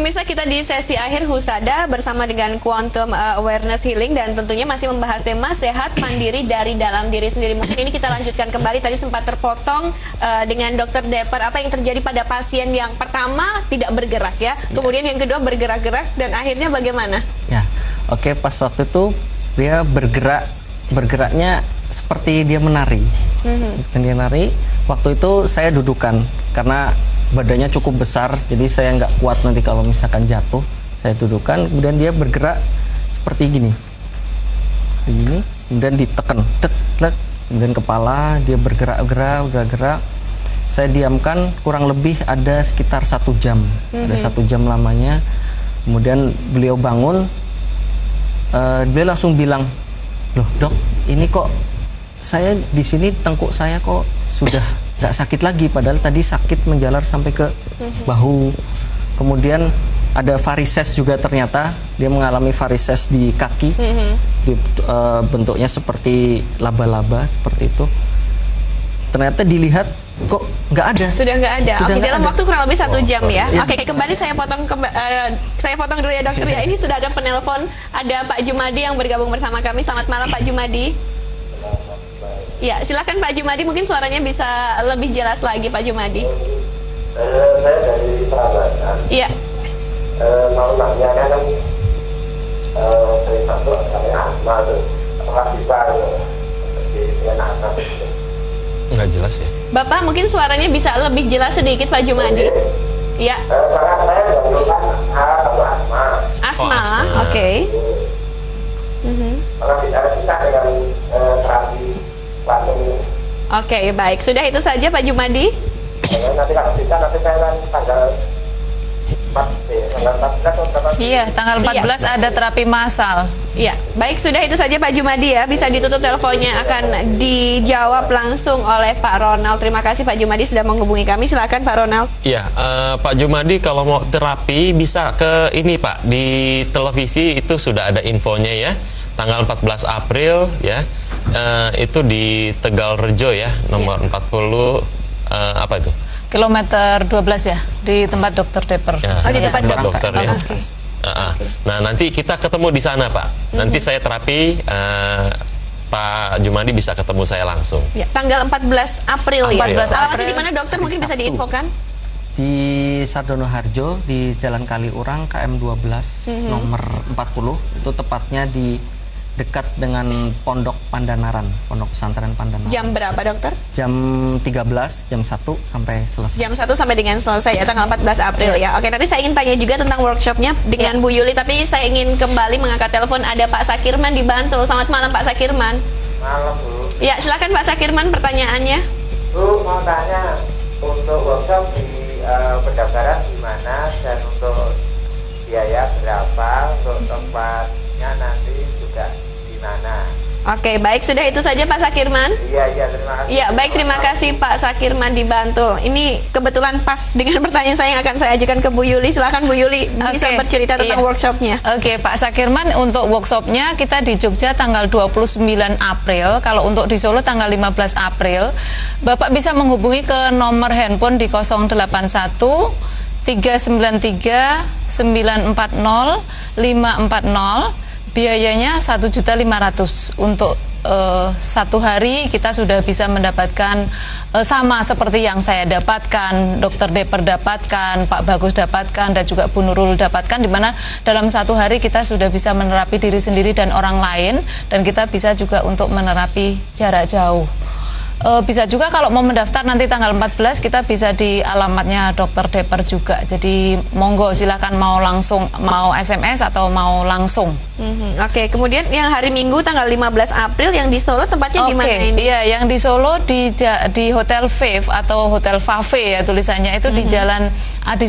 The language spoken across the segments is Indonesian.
pemirsa, kita di sesi akhir Husada bersama dengan Quantum Awareness Healing, dan tentunya masih membahas tema sehat mandiri dari dalam diri sendiri. Mungkin ini kita lanjutkan kembali, tadi sempat terpotong dengan Dokter Deper, apa yang terjadi pada pasien yang pertama tidak bergerak ya, kemudian yang kedua bergerak-gerak, dan akhirnya bagaimana? Ya, oke, pas waktu itu dia bergeraknya seperti dia menari. Dia menari, waktu itu saya dudukan karena badannya cukup besar, jadi saya nggak kuat nanti kalau misalkan jatuh. Saya dudukan, kemudian dia bergerak seperti gini, kemudian ditekan, kemudian kepala dia bergerak. Saya diamkan kurang lebih ada sekitar 1 jam, ada 1 jam lamanya. Kemudian beliau bangun, beliau langsung bilang, loh dok, ini kok saya di sini tengkuk saya kok sudah nggak sakit lagi, padahal tadi sakit menjalar sampai ke bahu. Kemudian ada varises juga, ternyata dia mengalami varises di kaki, bentuknya seperti laba-laba seperti itu. Ternyata dilihat kok nggak ada. Sudah nggak ada. Oke, dalam waktu kurang lebih 1 jam ya. Oke, kembali saya potong dulu ya dokter ya. Ini sudah ada penelpon, ada Pak Jumadi yang bergabung bersama kami. Selamat malam Pak Jumadi. Ya, silakan Pak Jumadi, mungkin suaranya bisa lebih jelas lagi Pak Jumadi. Saya dari Prambanan. Iya. Mau nanya kan, cerita tuh saya asma tuh, apakah bisa dengan asma? Nggak jelas ya. Bapak mungkin suaranya bisa lebih jelas sedikit Pak Jumadi. Iya. Karena saya membutuhkan asma. Asma, oke. Apakah bisa dengan terapi langsung? Oke, baik. Sudah itu saja Pak Jumadi. Nanti kalau bisa, nanti saya kan tanggal 14. Iya, tanggal 14 ada terapi massal. Iya, baik, sudah itu saja Pak Jumadi ya. Bisa ditutup teleponnya, akan dijawab langsung oleh Pak Ronald. Terima kasih Pak Jumadi sudah menghubungi kami. Silakan Pak Ronald. Iya, Pak Jumadi kalau mau terapi bisa ke ini Pak, di televisi itu sudah ada infonya ya. Tanggal 14 April ya, itu di Tegal Rejo ya, nomor 40 apa itu? Kilometer 12 ya, di tempat Dokter Deper. Ya, di tempat dokter ya. Nah, nanti kita ketemu di sana Pak. Nanti saya terapi, Pak Jumadi bisa ketemu saya langsung. Ya, tanggal 14 April ya. 14 April. Alamatnya di mana dokter? Mungkin bisa diinfokan. Di Sardono Harjo, di Jalan Kaliurang KM 12 nomor 40. Itu tepatnya di dekat dengan Pondok Pandanaran, Pondok Pesantren Pandanaran. Jam berapa dokter? Jam 13, jam 1 sampai selesai. Jam 1 sampai dengan selesai ya, tanggal 14 April ya. Oke, nanti saya ingin tanya juga tentang workshopnya dengan Bu Yuli, tapi saya ingin kembali mengangkat telepon, ada Pak Sakirman di Bantul. Selamat malam Pak Sakirman. Malam Bu. Ya, silakan Pak Sakirman pertanyaannya. Bu, mau tanya, untuk workshop di pendaftaran gimana, dan untuk biaya berapa, untuk tempatnya nanti juga di mana? Oke, baik, sudah itu saja Pak Sakirman. Iya, terima kasih. Iya, baik, terima kasih Pak Sakirman di Bantul. Ini kebetulan pas dengan pertanyaan saya yang akan saya ajukan ke Bu Yuli. Silakan Bu Yuli, bisa bercerita tentang workshopnya. Oke, Pak Sakirman, untuk workshopnya kita di Jogja tanggal 29 April. Kalau untuk di Solo tanggal 15 April. Bapak bisa menghubungi ke nomor handphone di 081 393 940 540. Biayanya 1.500.000 untuk 1 hari. Kita sudah bisa mendapatkan sama seperti yang saya dapatkan, Dokter Deper dapatkan, Pak Bagus dapatkan, dan juga Bu Nurul dapatkan, di mana dalam 1 hari kita sudah bisa menerapi diri sendiri dan orang lain, dan kita bisa juga untuk menerapi jarak jauh. Bisa juga kalau mau mendaftar nanti tanggal 14, kita bisa di alamatnya Dokter Deper juga. Jadi monggo, silakan mau langsung, mau SMS atau mau langsung. Oke, kemudian yang hari Minggu tanggal 15 April yang di Solo tempatnya di mana ini? Iya, yang di Solo di Hotel Fave atau Hotel Fave ya tulisannya, itu di Jalan Adi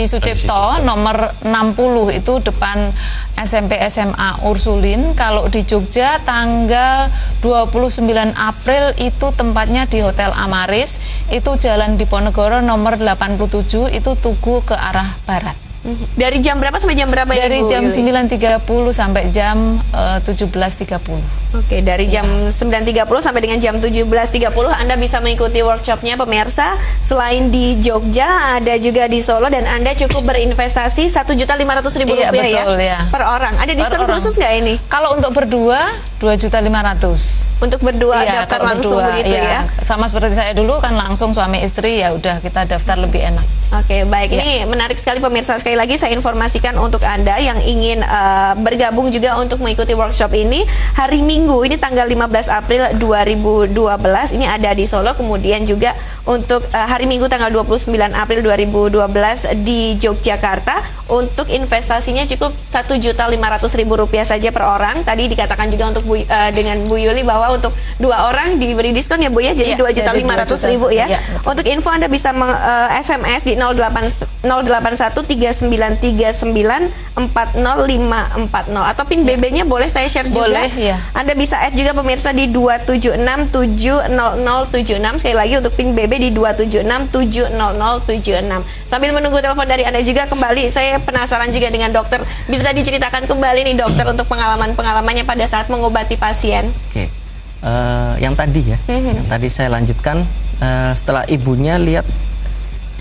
Sucipto nomor 60, itu depan SMP SMA Ursulin. Kalau di Jogja tanggal 29 April itu tempatnya di Hotel Amaris, itu Jalan Diponegoro nomor 87, itu Tugu ke arah barat. Dari jam berapa sampai jam berapa ini, Dari Bu jam Yuli? 9.30 sampai jam 17.30. Oke, dari jam 9.30 sampai dengan jam 17.30 Anda bisa mengikuti workshopnya pemirsa. Selain di Jogja, ada juga di Solo, dan Anda cukup berinvestasi Rp1.500.000 Iya, betul, ya? ya. Per orang. Ada diskon Per orang. khusus nggak ini? Kalau untuk berdua 2.500.000. Untuk berdua Iya, daftar kalau langsung berdua, begitu iya. ya? Sama seperti saya dulu kan langsung suami istri, ya udah kita daftar lebih enak. Oke, baik. Ya. Ini menarik sekali pemirsa. Sekali lagi saya informasikan untuk Anda yang ingin bergabung juga untuk mengikuti workshop ini. Hari Minggu, ini tanggal 15 April 2012, ini ada di Solo. Kemudian juga untuk hari Minggu tanggal 29 April 2012 di Yogyakarta. Untuk investasinya cukup Rp1.500.000 saja per orang. Tadi dikatakan juga untuk dengan Bu Yuli bahwa untuk 2 orang diberi diskon ya Bu ya. Jadi Iya, Rp2.500.000 ya. iya, betul. Untuk info Anda bisa SMS di 081-3939-40540 atau PIN BB-nya boleh saya share juga. Boleh, ya. Anda bisa add juga pemirsa di 276-70076. Sekali lagi untuk PIN BB di 276-70076. Sambil menunggu telepon dari Anda juga, kembali saya penasaran juga dengan dokter. Bisa diceritakan kembali nih dokter untuk pengalaman-pengalamannya pada saat mengobati pasien. Oke. Yang tadi ya, yang tadi saya lanjutkan, setelah ibunya lihat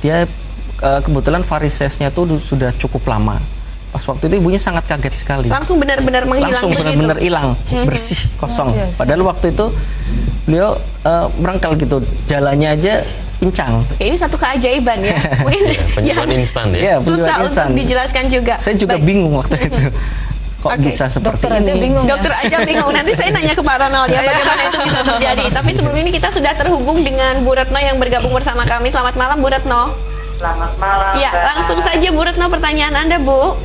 dia kebetulan varisesnya tuh sudah cukup lama. Pas waktu itu ibunya sangat kaget sekali. Langsung benar-benar menghilang Langsung begitu? benar-benar hilang, bersih, kosong. Luar biasa. Padahal waktu itu beliau merangkal gitu, jalannya aja pincang. Oke, ini satu keajaiban ya. Mungkin Penyembuhan instan ya. Iya, susah penyembuhan instan. untuk dijelaskan juga. Saya juga Baik. bingung waktu itu. Kok Oke. bisa seperti Dokter aja ini? bingung. Dokter aja bingung. Nanti saya nanya ke Pak Ronald ya bagaimana itu bisa terjadi. Tapi sebelum ini kita sudah terhubung dengan Bu Retno yang bergabung bersama kami. Selamat malam Bu Retno. Selamat malam. Ya, Mbak. langsung saja Bu Retno pertanyaan Anda Bu.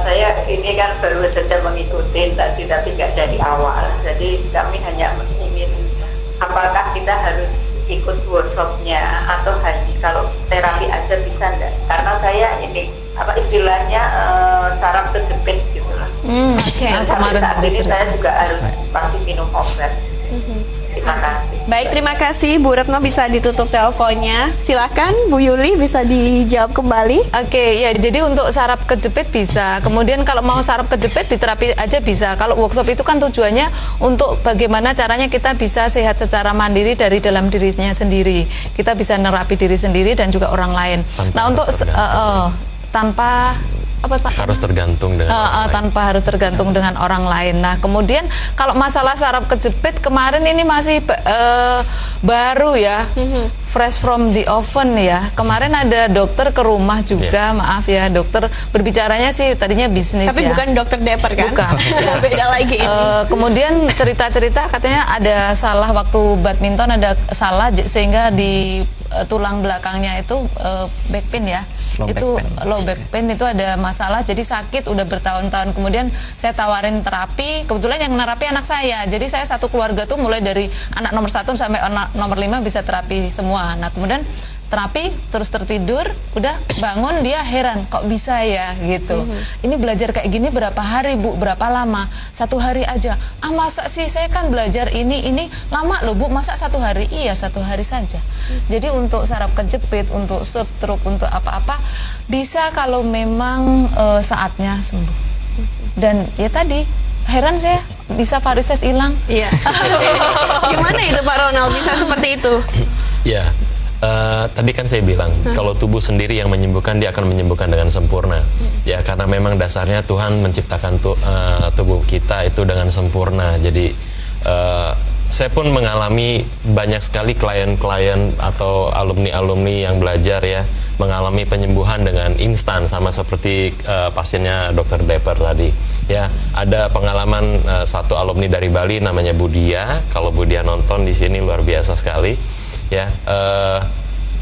Saya ini kan baru saja mengikuti tadi tapi nggak dari awal. Jadi kami hanya ingin apakah kita harus ikut workshopnya atau hanya kalau terapi aja bisa enggak? Karena saya ini apa istilahnya saraf kejepit gitu lah. Oke. Dan sampai saat ini saya juga harus pasti minum obat. Terima kasih. Baik, terima kasih Bu Retno, bisa ditutup teleponnya. Silakan Bu Yuli bisa dijawab kembali. Oke, ya jadi untuk saraf kejepit bisa. Kemudian kalau mau saraf kejepit di terapi aja bisa. Kalau workshop itu kan tujuannya untuk bagaimana caranya kita bisa sehat secara mandiri dari dalam dirinya sendiri. Kita bisa nerapi diri sendiri dan juga orang lain. Tanpa Nah, untuk harus tergantung. tanpa apa Pak? Harus tergantung dengan orang lain. Tanpa harus tergantung dengan orang lain. Nah, kemudian kalau masalah saraf kejepit kemarin ini masih baru ya, fresh from the oven ya. Kemarin ada dokter ke rumah juga, maaf ya, dokter berbicaranya sih tadinya bisnis Tapi ya. bukan dokter Deper kan? Bukan. Beda lagi ini. Kemudian cerita-cerita katanya ada salah waktu badminton, ada salah sehingga di tulang belakangnya itu back pain ya. Low back pain itu ada masalah, jadi sakit udah bertahun-tahun. Kemudian saya tawarin terapi, kebetulan yang nerapi anak saya. Jadi saya satu keluarga tuh mulai dari anak nomor 1 sampai anak nomor 5 bisa terapi semua. Nah, kemudian terapi terus tertidur, udah bangun dia heran kok bisa ya gitu. Ini belajar kayak gini berapa hari Bu, berapa lama? 1 hari aja. Masa sih saya kan belajar ini lama loh Bu, masa 1 hari? Iya 1 hari saja. Jadi untuk saraf kejepit, untuk stroke, untuk apa-apa bisa kalau memang saatnya sembuh. Dan ya tadi heran saya bisa varises hilang. Iya. Gimana itu Pak Ronald bisa seperti itu? Ya, tadi kan saya bilang kalau tubuh sendiri yang menyembuhkan, dia akan menyembuhkan dengan sempurna. Ya, karena memang dasarnya Tuhan menciptakan tubuh kita itu dengan sempurna. Jadi saya pun mengalami banyak sekali klien-klien atau alumni-alumni yang belajar ya, mengalami penyembuhan dengan instan sama seperti pasiennya Dr. Deper tadi. Ya, ada pengalaman satu alumni dari Bali namanya Budia. Kalau Budia nonton di sini luar biasa sekali. Ya,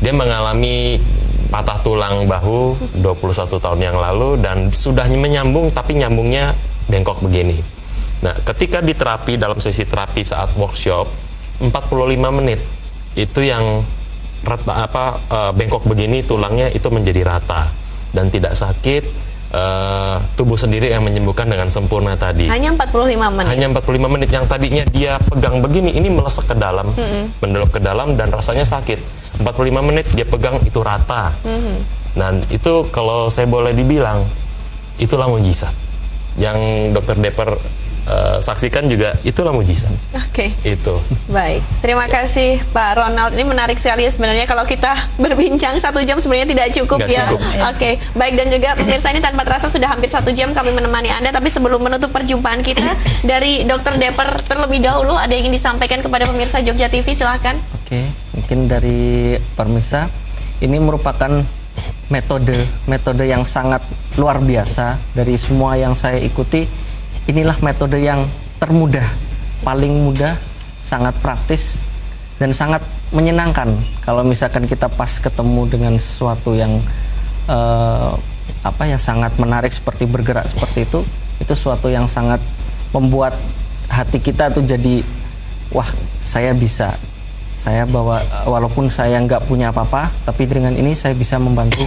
dia mengalami patah tulang bahu 21 tahun yang lalu dan sudah menyambung tapi nyambungnya bengkok begini. Nah, ketika diterapi dalam sesi terapi saat workshop 45 menit itu yang bengkok begini tulangnya itu menjadi rata dan tidak sakit. Tubuh sendiri yang menyembuhkan dengan sempurna tadi. Hanya 45 menit. Hanya 45 menit, yang tadinya dia pegang begini, ini melesek ke dalam, mendelep ke dalam dan rasanya sakit. 45 menit dia pegang itu rata. Dan itu kalau saya boleh dibilang, itulah mujizat. Yang Dr. Deper saksikan juga itulah mujizat. Oke. Itu. Baik, terima kasih Pak Ronald. Ini menarik sekali sebenarnya kalau kita berbincang 1 jam sebenarnya tidak cukup Nggak ya. cukup. Oke, baik, dan juga pemirsa ini tanpa terasa sudah hampir 1 jam kami menemani Anda. Tapi sebelum menutup perjumpaan kita dari Dr. Deper terlebih dahulu, ada yang ingin disampaikan kepada pemirsa Jogja TV, silahkan. Oke, mungkin dari pemirsa, ini merupakan metode yang sangat luar biasa dari semua yang saya ikuti. Inilah metode yang termudah, paling mudah, sangat praktis dan sangat menyenangkan. Kalau misalkan kita pas ketemu dengan sesuatu yang sangat menarik seperti bergerak seperti itu sesuatu yang sangat membuat hati kita tuh jadi, wah, saya bisa. Saya walaupun saya nggak punya apa-apa, tapi dengan ini saya bisa membantu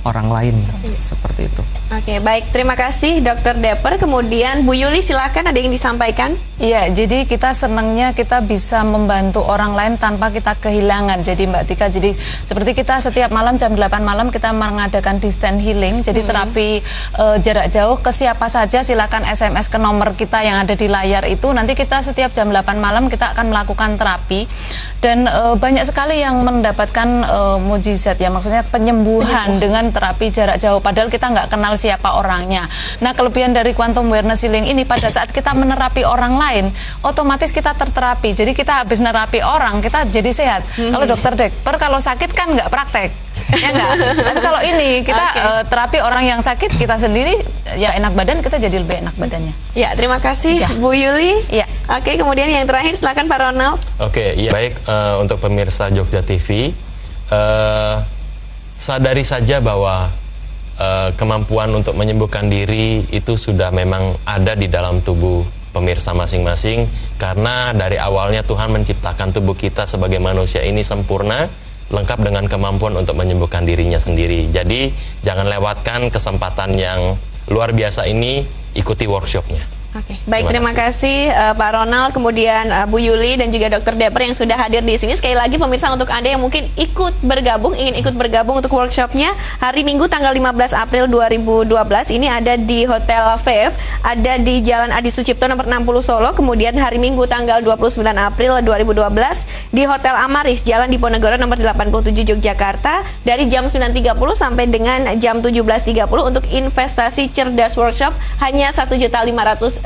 orang lain, seperti itu. Oke, baik, terima kasih Dr. Deper. Kemudian Bu Yuli, silakan, ada yang disampaikan? Iya, jadi kita senangnya kita bisa membantu orang lain tanpa kita kehilangan. Jadi Mbak Tika, jadi seperti kita setiap malam jam 8 malam kita mengadakan distance healing, jadi terapi jarak jauh ke siapa saja silakan SMS ke nomor kita yang ada di layar itu. Nanti kita setiap jam 8 malam kita akan melakukan terapi dan banyak sekali yang mendapatkan mujizat ya, maksudnya penyembuhan dengan terapi jarak jauh, padahal kita nggak kenal siapa orangnya. Nah, kelebihan dari quantum awareness healing ini, pada saat kita menerapi orang lain, otomatis kita terterapi. Jadi kita habis nerapi orang, kita jadi sehat. Kalau Dokter Deper kalau sakit kan nggak praktek, ya nggak. Tapi kalau ini kita terapi orang yang sakit, kita sendiri ya enak badan, kita jadi lebih enak badannya. Ya, terima kasih Bu Yuli. Ya. Oke, kemudian yang terakhir silakan Pak Ronald. Oke, ya baik, untuk pemirsa Jogja TV, sadari saja bahwa kemampuan untuk menyembuhkan diri itu sudah memang ada di dalam tubuh pemirsa masing-masing, karena dari awalnya Tuhan menciptakan tubuh kita sebagai manusia ini sempurna, lengkap dengan kemampuan untuk menyembuhkan dirinya sendiri. Jadi jangan lewatkan kesempatan yang luar biasa ini, ikuti workshopnya. Oke, baik, terima kasih Pak Ronald, kemudian Bu Yuli dan juga Dr. Deper yang sudah hadir di sini. Sekali lagi pemirsa, untuk Anda yang mungkin ingin ikut bergabung untuk workshopnya hari Minggu tanggal 15 April 2012 ini ada di Hotel VF, ada di Jalan Adi Sucipto nomor 60 Solo. Kemudian hari Minggu tanggal 29 April 2012 di Hotel Amaris Jalan Diponegoro nomor 87 Yogyakarta dari jam 9.30 sampai dengan jam 17.30 untuk investasi cerdas workshop hanya Rp1.500.000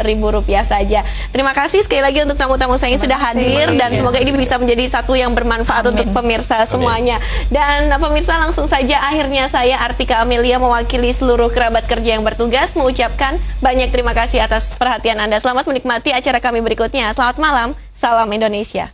saja. Terima kasih sekali lagi untuk tamu-tamu saya yang sudah hadir dan semoga ini bisa menjadi satu yang bermanfaat untuk pemirsa semuanya. Dan pemirsa, langsung saja akhirnya saya Artika Amelia mewakili seluruh kerabat kerja yang bertugas mengucapkan banyak terima kasih atas perhatian Anda. Selamat menikmati acara kami berikutnya. Selamat malam, salam Indonesia.